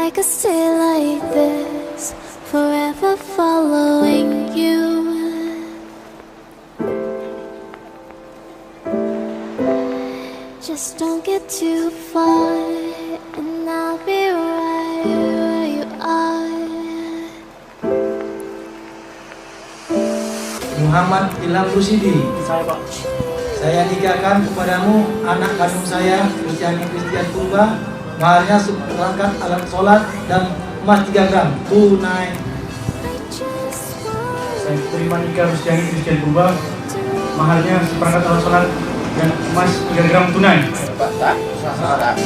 I could stay like this, forever following you. Just don't get too far, and I'll be right where you are. Muhammad Ilham Rusidi. Saya, Pak. Saya nikahkan kepadamu anak kandung saya, Kristiani Christian Purba. Maharnya seperangkat alat sholat dan emas 3 gram tunai. Saya terima nikah Kristiani Christian Purba. Maharnya seperangkat alat sholat dan emas 3 gram tunai. Pak, tak? Salah.